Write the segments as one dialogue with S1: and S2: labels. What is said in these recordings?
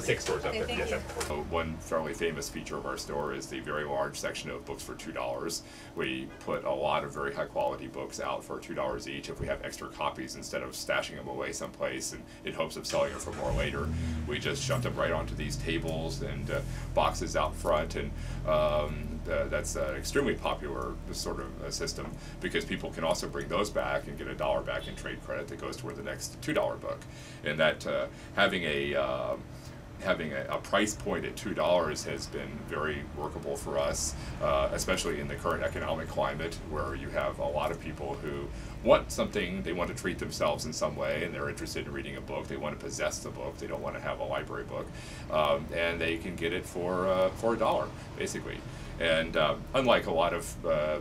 S1: 6 stores up there. Yes, one fairly famous feature of our store is the very large section of books for $2. We put a lot of very high quality books out for $2 each if we have extra copies, instead of stashing them away someplace in hopes of selling them for more later. We just shoved them right onto these tables and boxes out front, and that's an extremely popular sort of system, because people can also bring those back and get $1 back in trade credit that goes toward the next $2 book. And that having a price point at $2 has been very workable for us, especially in the current economic climate, where you have a lot of people who want something, they want to treat themselves in some way, and they're interested in reading a book. They want to possess the book. They don't want to have a library book, and they can get it for $1, basically. And unlike a lot of,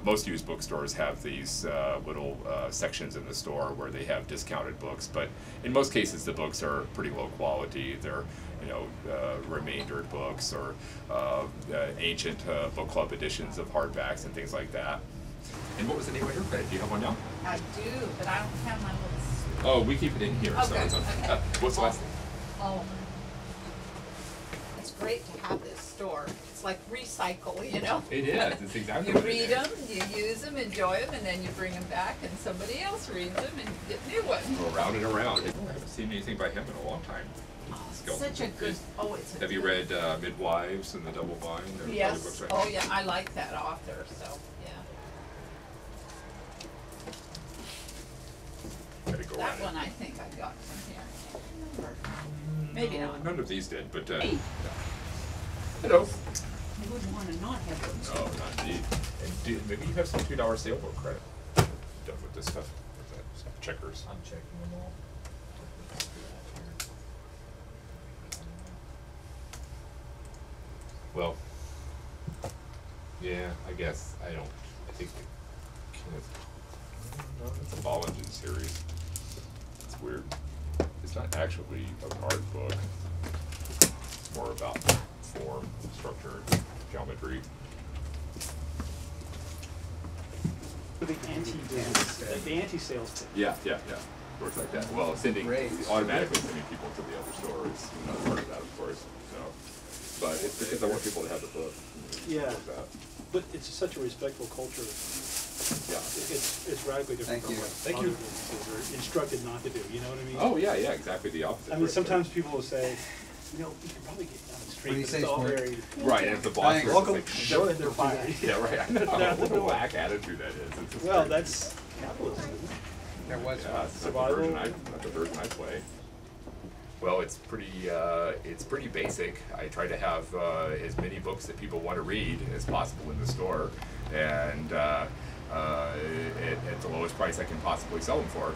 S1: most used bookstores have these little sections in the store where they have discounted books, but in most cases the books are pretty low quality. They're, you know, remaindered books or ancient book club editions of hardbacks and things like that. And what was the name of your credit? Do you have one now?
S2: I do, but I don't have my little...
S1: Oh, we keep it in here.
S2: Okay,
S1: So
S2: okay.
S1: What's the last name?
S2: Oh. It's great to have this store. It's like recycle, you know?
S1: It is. It's exactly
S2: You
S1: what
S2: read
S1: it is.
S2: them, you use them, enjoy them, and then you bring them back, and somebody else reads them, and you get new ones.
S1: Go around and around. I haven't seen anything by him in a long time.
S2: Oh, such a good... Oh, it's a
S1: Have you read Midwives and the Double Bind? Or other
S2: Yes.
S1: books like
S2: Oh,
S1: that?
S2: yeah. I like that author, so, yeah.
S1: Gotta go
S2: That
S1: around
S2: one I think I got from here. I can't remember. Maybe not.
S1: None of these did, but
S2: Hey.
S1: hello.
S2: You wouldn't want to not have those.
S1: No, not indeed. And maybe you have some $2 sale book credit done with this stuff. With that checkers.
S3: I'm checking them all.
S1: Well, yeah, I guess I think no, it's a Bollingen series. It's weird. It's not actually an art book. It's more about form, structure, geometry.
S4: The anti-sales tip.
S1: Yeah. Works like that. Well, automatically sending people to the other store is another part of that, of course. So, but it's because I want people to have the book.
S4: Yeah, but it's such a respectful culture.
S1: Yeah.
S4: It's radically different from what
S1: Thank
S4: other
S1: you.
S4: businesses are instructed not to do, you know what I mean?
S1: Oh, yeah, exactly the opposite.
S4: I mean, sometimes people will say, you know, you can probably get down the street,
S3: What do you
S4: but
S3: say,
S4: it's all
S3: Smart?
S4: very...
S1: Right, and if the boss is
S4: Welcome,
S1: like,
S4: show it, they're fired.
S1: yeah, right. I know what a whack attitude that is. It's just
S4: Well,
S1: crazy.
S4: that's capitalism, isn't it?
S3: There was
S1: Yeah,
S3: one.
S1: that's
S4: Survival.
S1: the version I play. Well, it's pretty basic. I try to have as many books that people want to read as possible in the store, and at the lowest price I can possibly sell them for.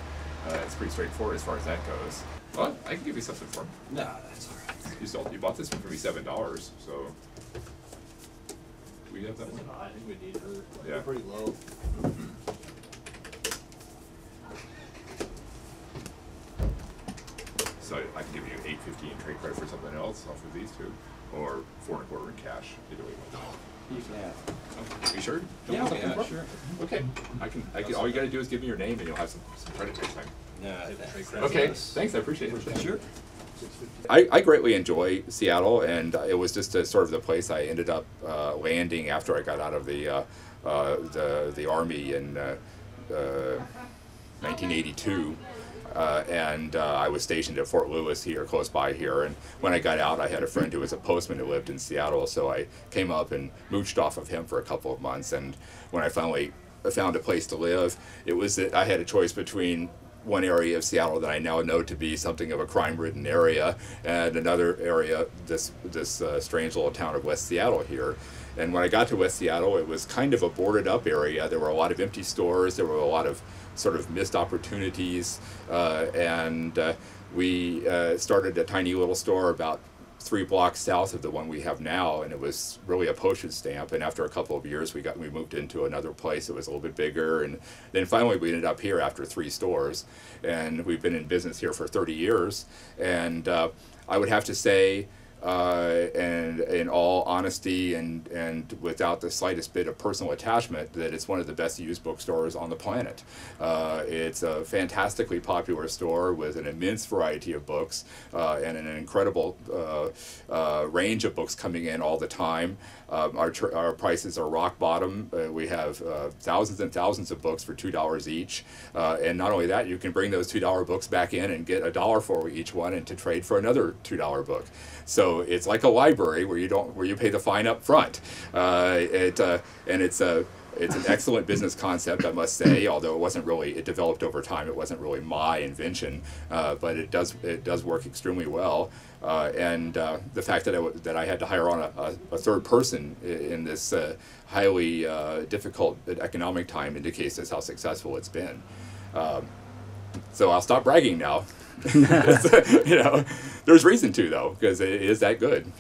S1: It's pretty straightforward as far as that goes. Well, I can give you something for them.
S3: Nah, that's all right.
S1: You bought this one for me $7, so do we have that one?
S3: I think we need her.
S1: Yeah.
S3: We're pretty low.
S1: So I can give you $8.50 in trade credit for something else off of these two, or $4.25 in cash. Either way.
S3: You can have.
S1: You sure?
S3: Sure.
S1: Okay. I can. All you got to do is give me your name, and you'll have some credit next time.
S3: Yeah,
S1: Okay. Thanks. I appreciate it.
S3: Sure.
S1: I greatly enjoy Seattle, and it was just sort of the place I ended up landing after I got out of the Army in 1982. And I was stationed at Fort Lewis here, close by here. And when I got out, I had a friend who was a postman who lived in Seattle, so I came up and mooched off of him for a couple of months. And when I finally found a place to live, it was that I had a choice between one area of Seattle that I now know to be something of a crime-ridden area, and another area, this strange little town of West Seattle here. And when I got to West Seattle, it was kind of a boarded-up area. There were a lot of empty stores. There were a lot of sort of missed opportunities, and we started a tiny little store about 3 blocks south of the one we have now, and it was really a postage stamp. And after a couple of years, we moved into another place that was a little bit bigger, and then finally we ended up here after 3 stores, and we've been in business here for 30 years. And I would have to say, and in all honesty and without the slightest bit of personal attachment, that it's one of the best used bookstores on the planet. It's a fantastically popular store with an immense variety of books and an incredible range of books coming in all the time. Our prices are rock bottom. We have thousands and thousands of books for $2 each, and not only that, you can bring those $2 books back in and get $1 for each one, and to trade for another $2 book. So it's like a library where you pay the fine up front. It's an excellent business concept, I must say. Although it developed over time. It wasn't really my invention, but it does work extremely well. And the fact that I had to hire on a third person in this highly difficult economic time indicates just how successful it's been. So I'll stop bragging now. There's reason to, though, because it is that good.